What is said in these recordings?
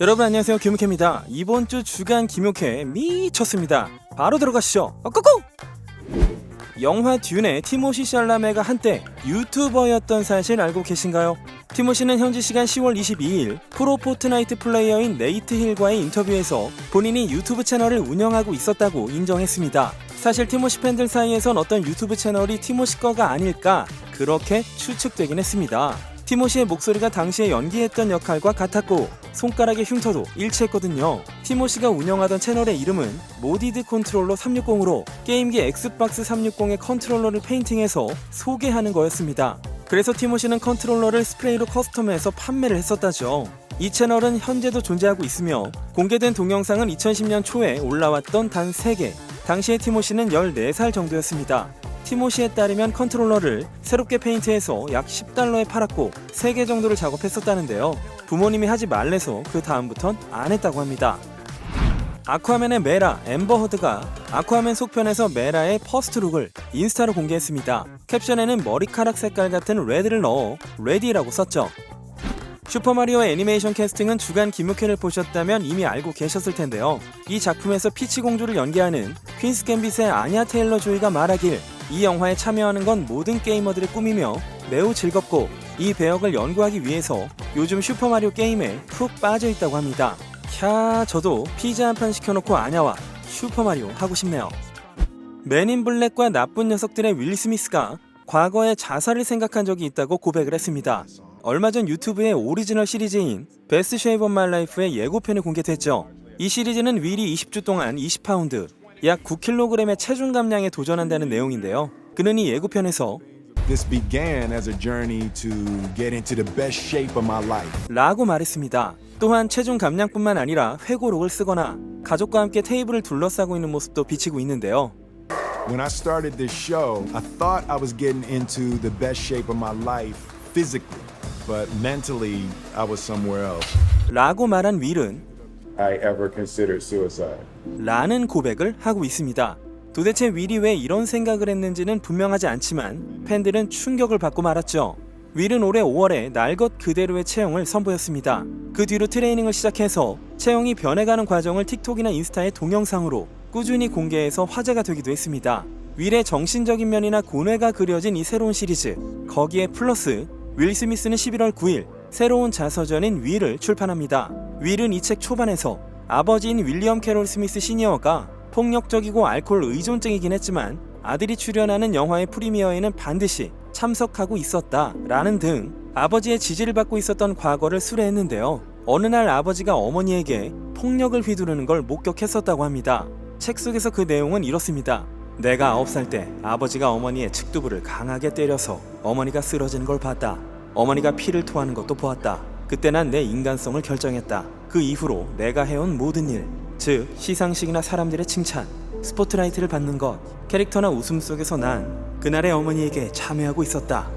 여러분 안녕하세요, 김uk혜입니다. 이번 주 주간 김uk혜 미쳤습니다. 바로 들어가시죠. 꾹꾹! 영화 듄의 티모시 샬라메가 한때 유튜버였던 사실 알고 계신가요? 티모시는 현지 시간 10월 22일 프로 포트나이트 플레이어인 네이트 힐과의 인터뷰에서 본인이 유튜브 채널을 운영하고 있었다고 인정했습니다. 사실 티모시 팬들 사이에선 어떤 유튜브 채널이 티모시 거가 아닐까 그렇게 추측되긴 했습니다. 티모시의 목소리가 당시에 연기했던 역할과 같았고 손가락의 흉터도 일치했거든요. 티모시가 운영하던 채널의 이름은 모디드 컨트롤러 360으로 게임기 엑스박스 360의 컨트롤러를 페인팅해서 소개하는 거였습니다. 그래서 티모시는 컨트롤러를 스프레이로 커스텀해서 판매를 했었다죠. 이 채널은 현재도 존재하고 있으며 공개된 동영상은 2010년 초에 올라왔던 단 3개. 당시에 티모시는 14살 정도였습니다. 티모시에 따르면 컨트롤러를 새롭게 페인트해서 약 $10에 팔았고 3개 정도를 작업했었다는데요. 부모님이 하지 말래서 그 다음부턴 안 했다고 합니다. 아쿠아맨의 메라, 앰버 허드가 아쿠아맨 속편에서 메라의 퍼스트룩을 인스타로 공개했습니다. 캡션에는 머리카락 색깔 같은 레드를 넣어 레디라고 썼죠. 슈퍼마리오 애니메이션 캐스팅은 주간 김uk혜를 보셨다면 이미 알고 계셨을 텐데요. 이 작품에서 피치 공주를 연기하는 퀸스 갬빗의 아냐 테일러 조이가 말하길 이 영화에 참여하는 건 모든 게이머들의 꿈이며 매우 즐겁고 이 배역을 연구하기 위해서 요즘 슈퍼마리오 게임에 푹 빠져있다고 합니다. 캬, 저도 피자 한 판 시켜놓고 아냐와 슈퍼마리오 하고 싶네요. 맨인 블랙과 나쁜 녀석들의 윌 스미스가 과거에 자살을 생각한 적이 있다고 고백을 했습니다. 얼마 전 유튜브의 오리지널 시리즈인 베스트 쉐이브 오브 마이 라이프의 예고편이 공개됐죠. 이 시리즈는 윌이 20주 동안 20파운드, 약 9kg의 체중 감량에 도전한다는 내용인데요. 그는 이 예고편에서 This began as a journey to get into the best shape of my life. 라고 말했습니다. 또한 체중 감량뿐만 아니라 회고록을 쓰거나 가족과 함께 테이블을 둘러싸고 있는 모습도 비치고 있는데요. When I started this show, I thought I was getting into the best shape of my life physically, but mentally I was somewhere else. 라고 말한 윌은 I ever considered suicide. 라는 고백을 하고 있습니다. 도대체 윌이 왜 이런 생각을 했는지는 분명하지 않지만 팬들은 충격을 받고 말았죠. 윌은 올해 5월에 날 것 그대로의 체형을 선보였습니다. 그 뒤로 트레이닝을 시작해서 체형이 변해가는 과정을 틱톡이나 인스타의 동영상으로 꾸준히 공개해서 화제가 되기도 했습니다. 윌의 정신적인 면이나 고뇌가 그려진 이 새로운 시리즈, 거기에 플러스 윌 스미스는 11월 9일 새로운 자서전인 윌을 출판합니다. 윌은 이 책 초반에서 아버지인 윌리엄 캐롤 스미스 시니어가 폭력적이고 알코올 의존증이긴 했지만 아들이 출연하는 영화의 프리미어에는 반드시 참석하고 있었다 라는 등 아버지의 지지를 받고 있었던 과거를 수레했는데요. 어느 날 아버지가 어머니에게 폭력을 휘두르는 걸 목격했었다고 합니다. 책 속에서 그 내용은 이렇습니다. 내가 9살 때 아버지가 어머니의 측두부를 강하게 때려서 어머니가 쓰러지는 걸 봤다. 어머니가 피를 토하는 것도 보았다. 그때 난 내 인간성을 결정했다. 그 이후로 내가 해온 모든 일, 즉 시상식이나 사람들의 칭찬, 스포트라이트를 받는 것, 캐릭터나 웃음 속에서 난 그날의 어머니에게 참여하고 있었다.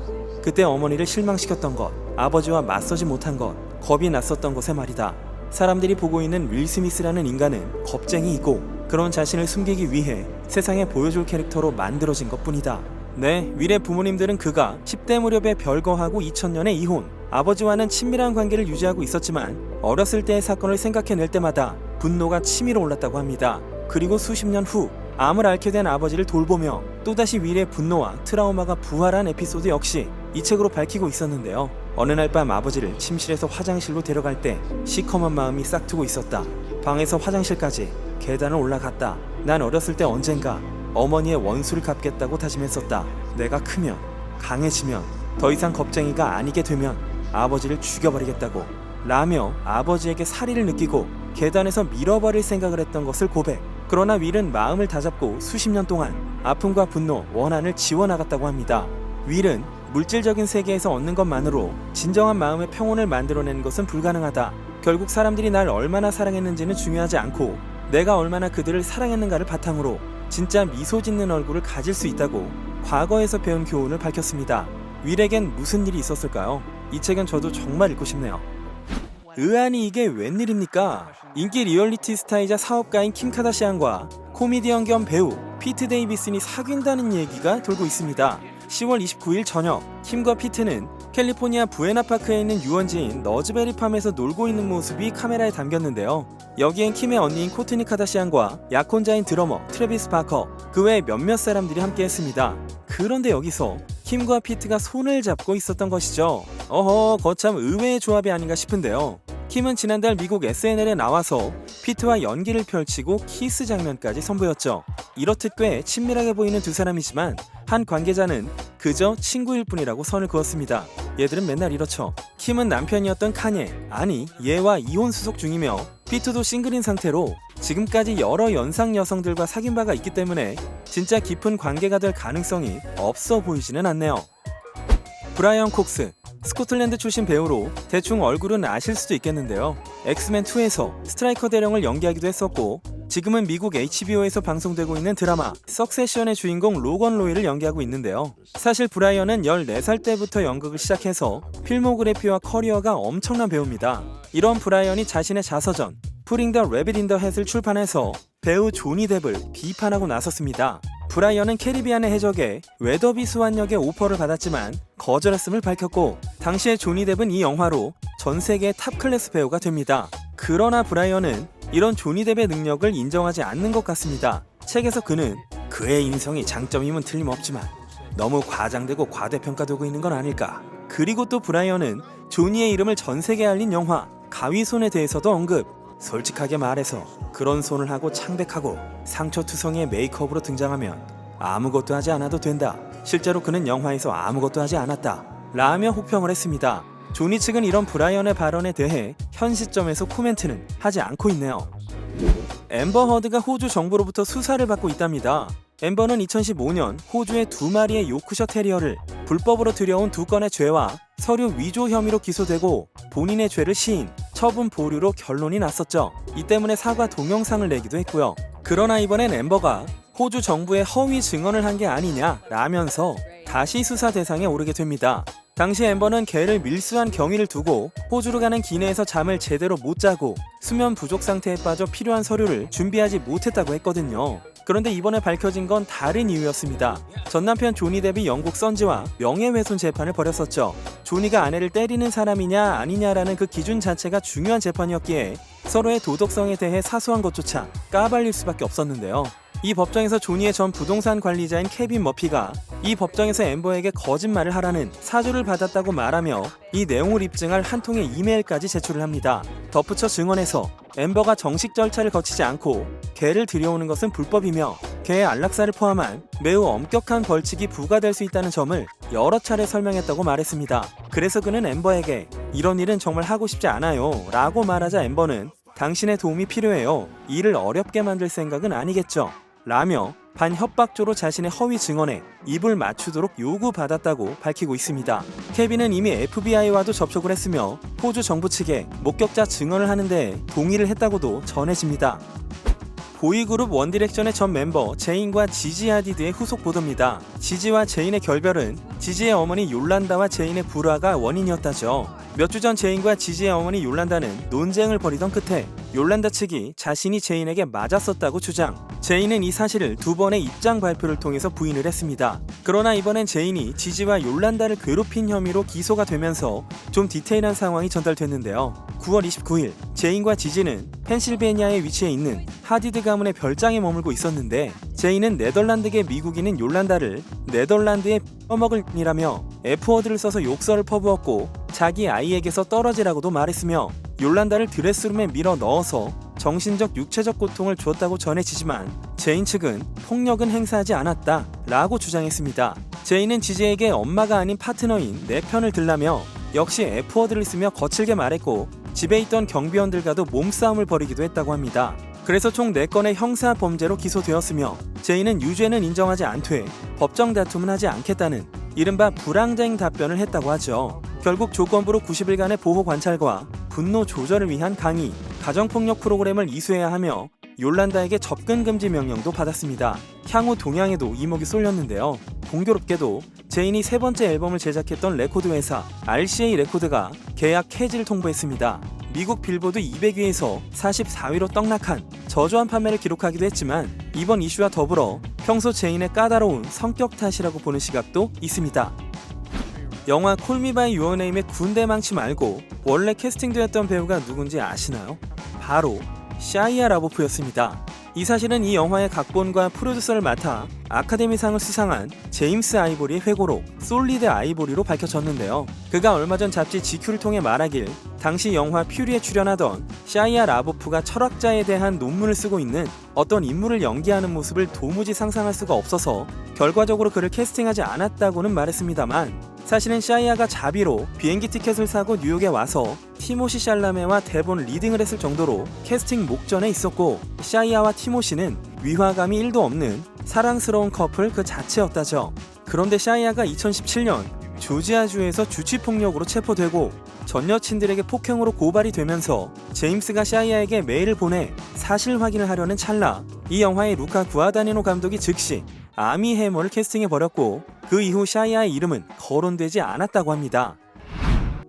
그때 어머니를 실망시켰던 것, 아버지와 맞서지 못한 것, 겁이 났었던 것에 말이다. 사람들이 보고 있는 윌 스미스라는 인간은 겁쟁이이고 그런 자신을 숨기기 위해 세상에 보여줄 캐릭터로 만들어진 것뿐이다. 네, 윌의 부모님들은 그가 10대 무렵에 별거하고 2000년에 이혼, 아버지와는 친밀한 관계를 유지하고 있었지만 어렸을 때의 사건을 생각해낼 때마다 분노가 치밀어 올랐다고 합니다. 그리고 수십 년 후 암을 앓게 된 아버지를 돌보며 또다시 윌의 분노와 트라우마가 부활한 에피소드 역시 이 책으로 밝히고 있었는데요. 어느 날 밤 아버지를 침실에서 화장실로 데려갈 때 시커먼 마음이 싹트고 있었다. 방에서 화장실까지 계단을 올라갔다. 난 어렸을 때 언젠가 어머니의 원수를 갚겠다고 다짐했었다. 내가 크면, 강해지면, 더 이상 겁쟁이가 아니게 되면 아버지를 죽여버리겠다고 라며 아버지에게 살의를 느끼고 계단에서 밀어버릴 생각을 했던 것을 고백. 그러나 윌은 마음을 다잡고 수십 년 동안 아픔과 분노, 원한을 지워나갔다고 합니다. 윌은 물질적인 세계에서 얻는 것만으로 진정한 마음의 평온을 만들어내는 것은 불가능하다. 결국 사람들이 날 얼마나 사랑했는지는 중요하지 않고 내가 얼마나 그들을 사랑했는가를 바탕으로 진짜 미소 짓는 얼굴을 가질 수 있다고 과거에서 배운 교훈을 밝혔습니다. 윌에겐 무슨 일이 있었을까요? 이 책은 저도 정말 읽고 싶네요. 의아니 이게 웬일입니까? 인기 리얼리티 스타이자 사업가인 킴 카다시안과 코미디언 겸 배우 피트 데이비슨이 사귄다는 얘기가 돌고 있습니다. 10월 29일 저녁, 킴과 피트는 캘리포니아 부에나파크에 있는 유원지인 너즈베리 팜에서 놀고 있는 모습이 카메라에 담겼는데요. 여기엔 킴의 언니인 코트니 카다시안과 약혼자인 드러머 트래비스 바커, 그 외에 몇몇 사람들이 함께했습니다. 그런데 여기서 킴과 피트가 손을 잡고 있었던 것이죠. 어허, 거참 의외의 조합이 아닌가 싶은데요. 킴은 지난달 미국 SNL에 나와서 피트와 연기를 펼치고 키스 장면까지 선보였죠. 이렇듯 꽤 친밀하게 보이는 두 사람이지만 한 관계자는 그저 친구일 뿐이라고 선을 그었습니다. 얘들은 맨날 이렇죠. 킴은 남편이었던 카니에, 아니 얘와 이혼 수속 중이며 피트도 싱글인 상태로 지금까지 여러 연상 여성들과 사귄 바가 있기 때문에 진짜 깊은 관계가 될 가능성이 없어 보이지는 않네요. 브라이언 콕스, 스코틀랜드 출신 배우로 대충 얼굴은 아실 수도 있겠는데요. 엑스맨2에서 스트라이커 대령을 연기하기도 했었고 지금은 미국 HBO에서 방송되고 있는 드라마 석세션의 주인공 로건 로이를 연기하고 있는데요. 사실 브라이언은 14살 때부터 연극을 시작해서 필모그래피와 커리어가 엄청난 배우입니다. 이런 브라이언이 자신의 자서전 Putting the Rabbit in the Hat을 출판해서 배우 조니 뎁을 비판하고 나섰습니다. 브라이언은 캐리비안의 해적에 웨더비 수완 역의 오퍼를 받았지만 거절했음을 밝혔고 당시에 조니 뎁은 이 영화로 전 세계의 탑 클래스 배우가 됩니다. 그러나 브라이언은 이런 조니 뎁의 능력을 인정하지 않는 것 같습니다. 책에서 그는 그의 인성이 장점이면 틀림없지만 너무 과장되고 과대평가되고 있는 건 아닐까. 그리고 또 브라이언은 조니의 이름을 전 세계에 알린 영화 가위손에 대해서도 언급. 솔직하게 말해서 그런 손을 하고 창백하고 상처투성이의 메이크업으로 등장하면 아무것도 하지 않아도 된다. 실제로 그는 영화에서 아무것도 하지 않았다 라며 혹평을 했습니다. 조니 측은 이런 브라이언의 발언에 대해 현 시점에서 코멘트는 하지 않고 있네요. 앰버 허드가 호주 정부로부터 수사를 받고 있답니다. 앰버는 2015년 호주의 2마리의 요크셔 테리어를 불법으로 들여온 2건의 죄와 서류 위조 혐의로 기소되고 본인의 죄를 시인, 처분 보류로 결론이 났었죠. 이 때문에 사과 동영상을 내기도 했고요. 그러나 이번엔 앰버가 호주 정부에 허위 증언을 한 게 아니냐 라면서 다시 수사 대상에 오르게 됩니다. 당시 앰버는 개를 밀수한 경위를 두고 호주로 가는 기내에서 잠을 제대로 못 자고 수면 부족 상태에 빠져 필요한 서류를 준비하지 못했다고 했거든요. 그런데 이번에 밝혀진 건 다른 이유였습니다. 전 남편 조니 뎁이 영국 선지와 명예훼손 재판을 벌였었죠. 조니가 아내를 때리는 사람이냐 아니냐라는 그 기준 자체가 중요한 재판이었기에 서로의 도덕성에 대해 사소한 것조차 까발릴 수밖에 없었는데요. 이 법정에서 조니의 전 부동산 관리자인 케빈 머피가 이 법정에서 앰버에게 거짓말을 하라는 사주를 받았다고 말하며 이 내용을 입증할 한 통의 이메일까지 제출을 합니다. 덧붙여 증언에서 앰버가 정식 절차를 거치지 않고 개를 들여오는 것은 불법이며 개의 안락사를 포함한 매우 엄격한 벌칙이 부과될 수 있다는 점을 여러 차례 설명했다고 말했습니다. 그래서 그는 앰버에게 이런 일은 정말 하고 싶지 않아요 라고 말하자 앰버는 당신의 도움이 필요해요. 일을 어렵게 만들 생각은 아니겠죠? 라며 반협박조로 자신의 허위 증언에 입을 맞추도록 요구받았다고 밝히고 있습니다. 케빈은 이미 FBI와도 접촉을 했으며 호주 정부 측에 목격자 증언을 하는데 동의를 했다고도 전해집니다. 보이그룹 원디렉션의 전 멤버 제인과 지지 하디드의 후속 보도입니다. 지지와 제인의 결별은 지지의 어머니 욜란다와 제인의 불화가 원인이었다죠. 몇 주 전 제인과 지지의 어머니 욜란다는 논쟁을 벌이던 끝에 욜란다 측이 자신이 제인에게 맞았었다고 주장. 제인은 이 사실을 2번의 입장 발표를 통해서 부인을 했습니다. 그러나 이번엔 제인이 지지와 욜란다를 괴롭힌 혐의로 기소가 되면서 좀 디테일한 상황이 전달됐는데요. 9월 29일 제인과 지지는 펜실베니아에 위치해 있는 하디드 가문의 별장에 머물고 있었는데 제인은 네덜란드계 미국인인 욜란다를 네덜란드에 떠먹을 이라며 F워드를 써서 욕설을 퍼부었고 자기 아이에게서 떨어지라고도 말했으며 욜란다를 드레스룸에 밀어 넣어서 정신적 육체적 고통을 주었다고 전해지지만 제인 측은 폭력은 행사하지 않았다 라고 주장했습니다. 제인은 지지에게 엄마가 아닌 파트너인 내 편을 들라며 역시 F워드를 쓰며 거칠게 말했고 집에 있던 경비원들과도 몸싸움을 벌이기도 했다고 합니다. 그래서 총 4건의 형사 범죄로 기소되었으며 제인은 유죄는 인정하지 않되 법정 다툼은 하지 않겠다는 이른바 불황쟁 답변을 했다고 하죠. 결국 조건부로 90일간의 보호 관찰과 분노 조절을 위한 강의, 가정폭력 프로그램을 이수해야 하며 욜란다에게 접근 금지 명령도 받았습니다. 향후 동향에도 이목이 쏠렸는데요. 공교롭게도 제인이 3번째 앨범을 제작했던 레코드 회사 RCA 레코드가 계약 해지를 통보했습니다. 미국 빌보드 200위에서 44위로 떡락한 저조한 판매를 기록하기도 했지만 이번 이슈와 더불어 평소 제인의 까다로운 성격 탓이라고 보는 시각도 있습니다. 영화 콜미 바이 유어 네임의 군대 망치 말고 원래 캐스팅되었던 배우가 누군지 아시나요? 바로 샤이아 라보프였습니다. 이 사실은 이 영화의 각본과 프로듀서를 맡아 아카데미상을 수상한 제임스 아이보리의 회고록 솔리드 아이보리로 밝혀졌는데요. 그가 얼마 전 잡지 GQ를 통해 말하길 당시 영화 퓨리에 출연하던 샤이아 라보프가 철학자에 대한 논문을 쓰고 있는 어떤 인물을 연기하는 모습을 도무지 상상할 수가 없어서 결과적으로 그를 캐스팅하지 않았다고는 말했습니다만, 사실은 샤이아가 자비로 비행기 티켓을 사고 뉴욕에 와서 티모시 샬라메와 대본 리딩을 했을 정도로 캐스팅 목전에 있었고, 샤이아와 티모시는 위화감이 1도 없는 사랑스러운 커플 그 자체였다죠. 그런데 샤이아가 2017년 조지아주에서 주치폭력으로 체포되고 전 여친들에게 폭행으로 고발이 되면서 제임스가 샤이아에게 메일을 보내 사실 확인을 하려는 찰나 이 영화의 루카 구아다니노 감독이 즉시 아미 해머를 캐스팅해버렸고, 그 이후 샤이아의 이름은 거론되지 않았다고 합니다.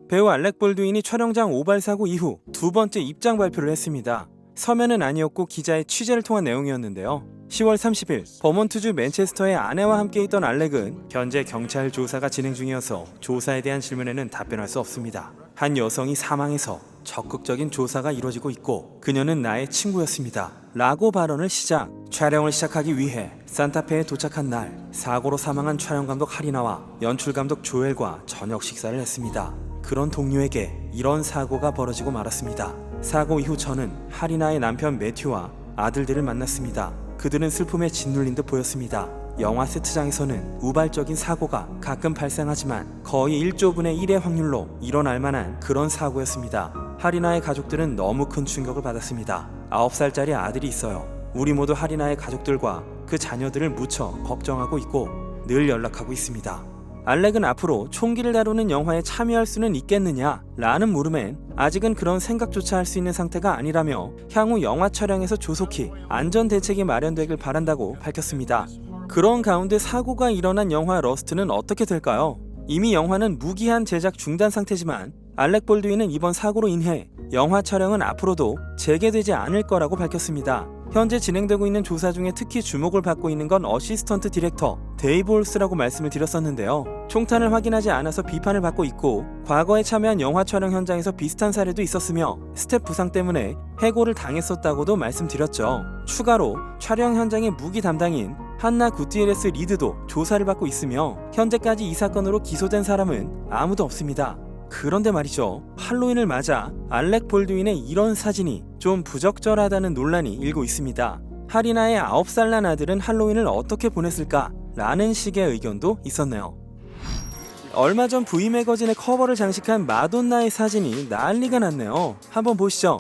배우 알렉 볼드윈이 촬영장 오발 사고 이후 두 번째 입장 발표를 했습니다. 서면은 아니었고 기자의 취재를 통한 내용이었는데요. 10월 30일 버몬트주 맨체스터의 아내와 함께 있던 알렉은 현재 경찰 조사가 진행 중이어서 조사에 대한 질문에는 답변할 수 없습니다. 한 여성이 사망해서 적극적인 조사가 이루어지고 있고 그녀는 나의 친구였습니다 라고 발언을 시작. 촬영을 시작하기 위해 산타페에 도착한 날 사고로 사망한 촬영감독 하리나와 연출감독 조엘과 저녁 식사를 했습니다. 그런 동료에게 이런 사고가 벌어지고 말았습니다. 사고 이후 저는 하리나의 남편 매튜와 아들들을 만났습니다. 그들은 슬픔에 짓눌린 듯 보였습니다. 영화 세트장에서는 우발적인 사고가 가끔 발생하지만 거의 1조 분의 1의 확률로 일어날 만한 그런 사고였습니다. 하리나의 가족들은 너무 큰 충격을 받았습니다. 9살짜리 아들이 있어요. 우리 모두 하리나의 가족들과 그 자녀들을 무척 걱정하고 있고 늘 연락하고 있습니다. 알렉은 앞으로 총기를 다루는 영화에 참여할 수는 있겠느냐 라는 물음엔 아직은 그런 생각조차 할 수 있는 상태가 아니라며 향후 영화 촬영에서 조속히 안전 대책이 마련되길 바란다고 밝혔습니다. 그런 가운데 사고가 일어난 영화 러스트는 어떻게 될까요? 이미 영화는 무기한 제작 중단 상태지만 알렉 볼드윈은 이번 사고로 인해 영화 촬영은 앞으로도 재개되지 않을 거라고 밝혔습니다. 현재 진행되고 있는 조사 중에 특히 주목을 받고 있는 건 어시스턴트 디렉터 데이브 홀스라고 말씀을 드렸었는데요. 총탄을 확인하지 않아서 비판을 받고 있고 과거에 참여한 영화 촬영 현장에서 비슷한 사례도 있었으며 스텝 부상 때문에 해고를 당했었다고도 말씀드렸죠. 추가로 촬영 현장의 무기 담당인 한나 구티에레스 리드도 조사를 받고 있으며 현재까지 이 사건으로 기소된 사람은 아무도 없습니다. 그런데 말이죠, 할로윈을 맞아 알렉 볼드윈의 이런 사진이 좀 부적절하다는 논란이 일고 있습니다. 하리나의 9살 난 아들은 할로윈을 어떻게 보냈을까? 라는 식의 의견도 있었네요. 얼마 전 V 매거진의 커버를 장식한 마돈나의 사진이 난리가 났네요. 한번 보시죠.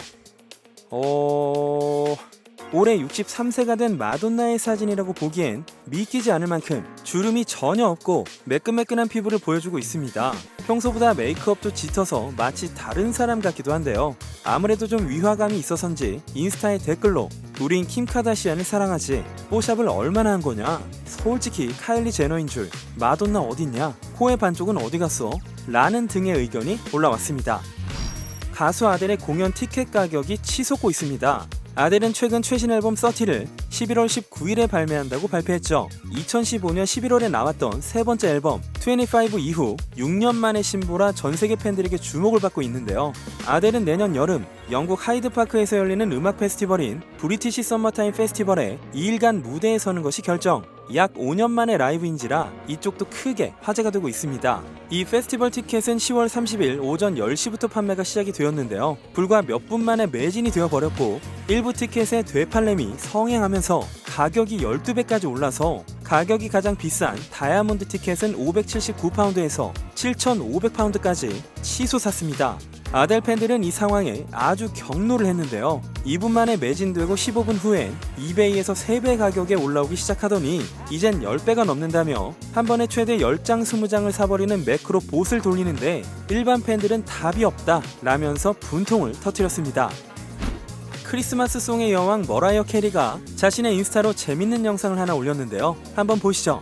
올해 63세가 된 마돈나의 사진이라고 보기엔 믿기지 않을 만큼 주름이 전혀 없고 매끈매끈한 피부를 보여주고 있습니다. 평소보다 메이크업도 짙어서 마치 다른 사람 같기도 한데요. 아무래도 좀 위화감이 있어서인지 인스타에 댓글로 우린 킴 카다시안을 사랑하지, 뽀샵을 얼마나 한 거냐, 솔직히 카일리 제너인 줄, 마돈나 어딨냐, 코의 반쪽은 어디 갔어? 라는 등의 의견이 올라왔습니다. 가수 아델의 공연 티켓 가격이 치솟고 있습니다. 아델은 최근 최신 앨범 30를 11월 19일에 발매한다고 발표했죠. 2015년 11월에 나왔던 세 번째 앨범 25 이후 6년 만의 신보라 전 세계 팬들에게 주목을 받고 있는데요. 아델은 내년 여름 영국 하이드파크에서 열리는 음악 페스티벌인 브리티시 썸머타임 페스티벌에 2일간 무대에 서는 것이 결정. 약 5년 만의 라이브인지라 이쪽도 크게 화제가 되고 있습니다. 이 페스티벌 티켓은 10월 30일 오전 10시부터 판매가 시작이 되었는데요. 불과 몇 분 만에 매진이 되어버렸고 일부 티켓의 되팔렘이 성행하면서 가격이 12배까지 올라서 가격이 가장 비싼 다이아몬드 티켓은 579파운드에서 7,500파운드까지 치솟았습니다. 아델 팬들은 이 상황에 아주 격노를 했는데요. 2분 만에 매진되고 15분 후엔 이베이에서 3배 가격에 올라오기 시작하더니 이젠 10배가 넘는다며 한 번에 최대 10장 20장을 사버리는 매크로 봇을 돌리는데 일반 팬들은 답이 없다 라면서 분통을 터뜨렸습니다. 크리스마스 송의 여왕 머라이어 캐리가 자신의 인스타로 재밌는 영상을 하나 올렸는데요. 한번 보시죠.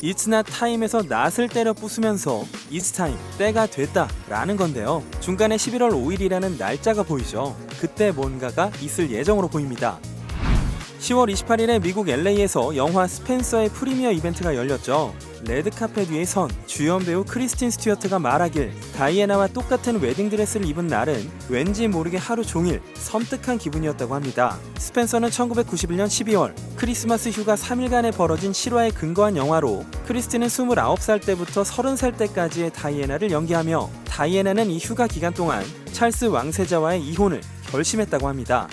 It's not time에서 not을 때려 부수면서 It's time, 때가 됐다 라는 건데요. 중간에 11월 5일이라는 날짜가 보이죠. 그때 뭔가가 있을 예정으로 보입니다. 10월 28일에 미국 LA에서 영화 스펜서의 프리미어 이벤트가 열렸죠. 레드카펫 위에 선 주연 배우 크리스틴 스튜어트가 말하길 다이애나와 똑같은 웨딩드레스를 입은 날은 왠지 모르게 하루 종일 섬뜩한 기분이었다고 합니다. 스펜서는 1991년 12월 크리스마스 휴가 3일간에 벌어진 실화에 근거한 영화로 크리스틴은 29살 때부터 30살 때까지의 다이애나를 연기하며 다이애나는 이 휴가 기간 동안 찰스 왕세자와의 이혼을 결심했다고 합니다.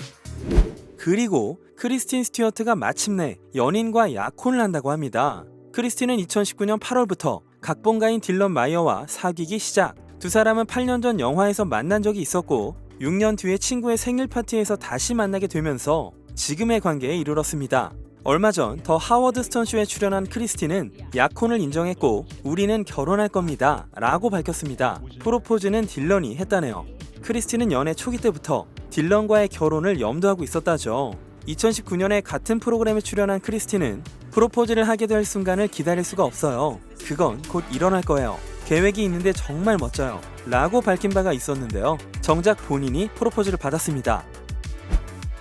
그리고 크리스틴 스튜어트가 마침내 연인과 약혼을 한다고 합니다. 크리스틴은 2019년 8월부터 각본가인 딜런 마이어와 사귀기 시작. 두 사람은 8년 전 영화에서 만난 적이 있었고 6년 뒤에 친구의 생일 파티에서 다시 만나게 되면서 지금의 관계에 이르렀습니다. 얼마 전 더 하워드 스턴 쇼에 출연한 크리스틴은 약혼을 인정했고 우리는 결혼할 겁니다 라고 밝혔습니다. 프로포즈는 딜런이 했다네요. 크리스틴은 연애 초기 때부터 딜런과의 결혼을 염두하고 있었다죠. 2019년에 같은 프로그램에 출연한 크리스틴은 프로포즈를 하게 될 순간을 기다릴 수가 없어요. 그건 곧 일어날 거예요. 계획이 있는데 정말 멋져요 라고 밝힌 바가 있었는데요. 정작 본인이 프로포즈를 받았습니다.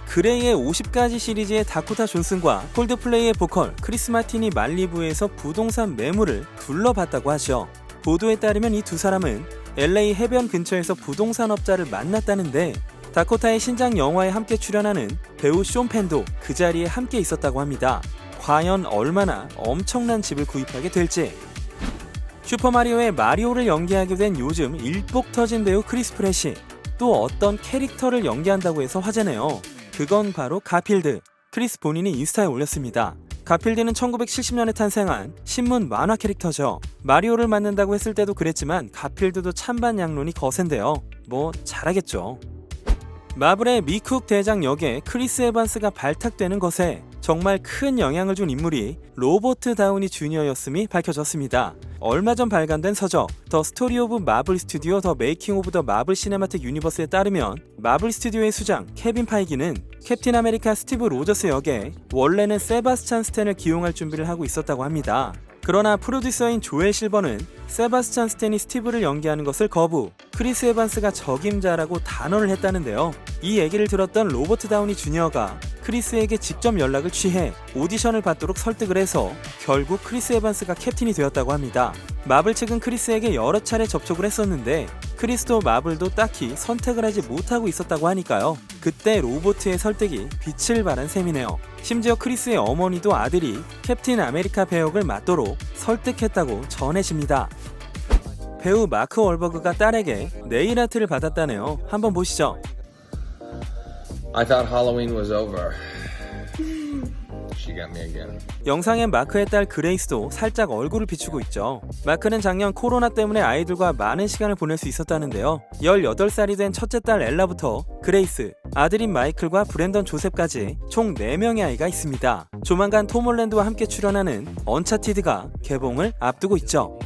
그레이의 50가지 시리즈의 다코타 존슨과 콜드플레이의 보컬 크리스 마틴이 말리부에서 부동산 매물을 둘러봤다고 하죠. 보도에 따르면 이 두 사람은 LA 해변 근처에서 부동산업자를 만났다는데 다코타의 신작 영화에 함께 출연하는 배우 쇼 펜도 그 자리에 함께 있었다고 합니다. 과연 얼마나 엄청난 집을 구입하게 될지. 슈퍼마리오의 마리오를 연기하게 된 요즘 일복 터진 배우 크리스 프렛이 또 어떤 캐릭터를 연기한다고 해서 화제네요. 그건 바로 가필드. 크리스 본인이 인스타에 올렸습니다. 가필드는 1970년에 탄생한 신문 만화 캐릭터죠. 마리오를 맡는다고 했을 때도 그랬지만 가필드도 찬반양론이 거센데요. 뭐 잘하겠죠. 마블의 미쿡 대장 역에 크리스 에반스가 발탁되는 것에 정말 큰 영향을 준 인물이 로버트 다우니 주니어였음이 밝혀졌습니다. 얼마 전 발간된 서적 더 스토리 오브 마블 스튜디오 더 메이킹 오브 더 마블 시네마틱 유니버스에 따르면 마블 스튜디오의 수장 케빈 파이기는 캡틴 아메리카 스티브 로저스 역에 원래는 세바스찬 스탠을 기용할 준비를 하고 있었다고 합니다. 그러나 프로듀서인 조엘 실버는 세바스찬 스탠이 스티브를 연기하는 것을 거부, 크리스 에반스가 적임자라고 단언을 했다는데요. 이 얘기를 들었던 로버트 다우니 주니어가 크리스에게 직접 연락을 취해 오디션을 받도록 설득을 해서 결국 크리스 에반스가 캡틴이 되었다고 합니다. 마블 측은 크리스에게 여러 차례 접촉을 했었는데 크리스도 마블도 딱히 선택을 하지 못하고 있었다고 하니까요. 그때 로버트의 설득이 빛을 발한 셈이네요. 심지어 크리스의 어머니도 아들이 캡틴 아메리카 배역을 맡도록 설득했다고 전해집니다. 배우 마크 월버그가 딸에게 네일 아트를 받았다네요. 한번 보시죠. I thought Halloween was over. She got me again. 영상엔 마크의 딸 그레이스도 살짝 얼굴을 비추고 있죠. 마크는 작년 코로나 때문에 아이들과 많은 시간을 보낼 수 있었다는데요. 18살이 된 첫째 딸 엘라부터 그레이스, 아들인 마이클과 브랜던 조셉까지 총 4명의 아이가 있습니다. 조만간 톰 홀랜드와 함께 출연하는 언차티드가 개봉을 앞두고 있죠.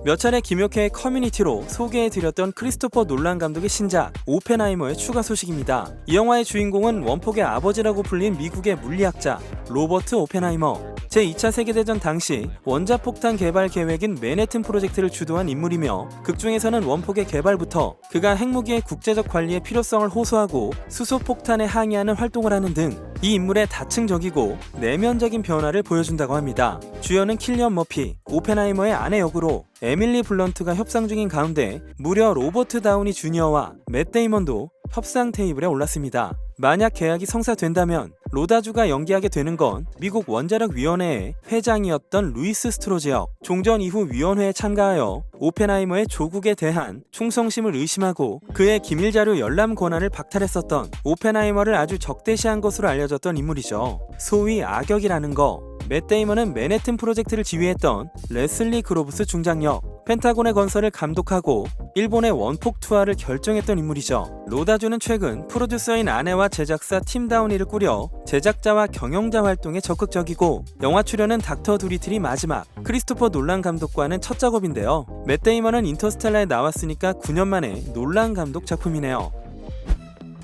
몇 차례 김효태의 커뮤니티로 소개해드렸던 크리스토퍼 놀란 감독의 신작 오펜하이머의 추가 소식입니다. 이 영화의 주인공은 원폭의 아버지라고 불린 미국의 물리학자 로버트 오펜하이머. 제2차 세계대전 당시 원자폭탄 개발 계획인 맨해튼 프로젝트를 주도한 인물이며 극중에서는 원폭의 개발부터 그가 핵무기의 국제적 관리의 필요성을 호소하고 수소폭탄에 항의하는 활동을 하는 등 이 인물의 다층적이고 내면적인 변화를 보여준다고 합니다. 주연은 킬리언 머피, 오펜하이머의 아내 역으로 에밀리 블런트가 협상 중인 가운데 무려 로버트 다우니 주니어와 맷 데이먼도 협상 테이블에 올랐습니다. 만약 계약이 성사된다면 로다주가 연기하게 되는 건 미국 원자력위원회의 회장이었던 루이스 스트로즈 역. 종전 이후 위원회에 참가하여 오펜하이머의 조국에 대한 충성심을 의심하고 그의 기밀자료 열람 권한을 박탈했었던 오펜하이머를 아주 적대시한 것으로 알려졌던 인물이죠. 소위 악역이라는 거. 맷 데이먼은 맨해튼 프로젝트를 지휘했던 레슬리 그로브스 중장 역. 펜타곤의 건설을 감독하고 일본의 원폭 투하를 결정했던 인물이죠. 로다주는 최근 프로듀서인 아내와 제작사 팀 다우니를 꾸려 제작자와 경영자 활동에 적극적이고 영화 출연은 닥터 두리틀이 마지막, 크리스토퍼 놀란 감독과는 첫 작업인데요. 맷 데이먼은 인터스텔라에 나왔으니까 9년 만에 놀란 감독 작품이네요.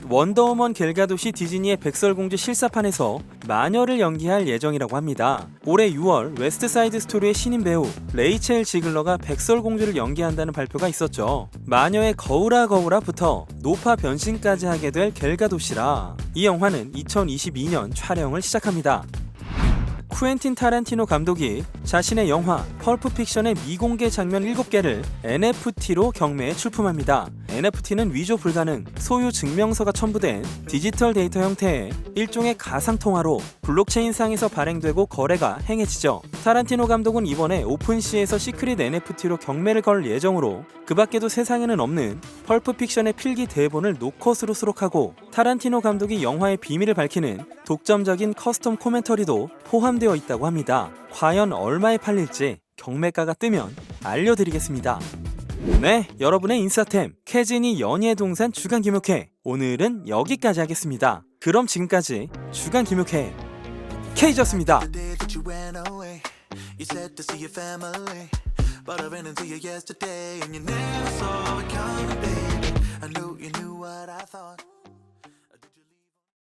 원더우먼 갤가도시 디즈니의 백설공주 실사판에서 마녀를 연기할 예정이라고 합니다. 올해 6월 웨스트사이드 스토리의 신인 배우 레이첼 지글러가 백설공주를 연기한다는 발표가 있었죠. 마녀의 거울아 거울아부터 노파 변신까지 하게 될 갤가도시라 이 영화는 2022년 촬영을 시작합니다. 쿠엔틴 타란티노 감독이 자신의 영화 펄프 픽션의 미공개 장면 7개를 NFT로 경매에 출품합니다. NFT는 위조 불가능, 소유 증명서가 첨부된 디지털 데이터 형태의 일종의 가상통화로 블록체인상에서 발행되고 거래가 행해지죠. 타란티노 감독은 이번에 오픈시에서 시크릿 NFT로 경매를 걸 예정으로 그 밖에도 세상에는 없는 펄프 픽션의 필기 대본을 노컷으로 수록하고 타란티노 감독이 영화의 비밀을 밝히는 독점적인 커스텀 코멘터리도 포함되어 있다고 합니다. 과연 얼마에 팔릴지 경매가가 뜨면 알려드리겠습니다. 네, 여러분의 인싸템 캐진이 연예 동산 주간 김용회 오늘은 여기까지 하겠습니다. 그럼 지금까지 주간 김용회 K였습니다. The day that you went away, you said to see your family, but I ran into you yesterday, and you never saw it coming, baby. I knew you knew what I thought.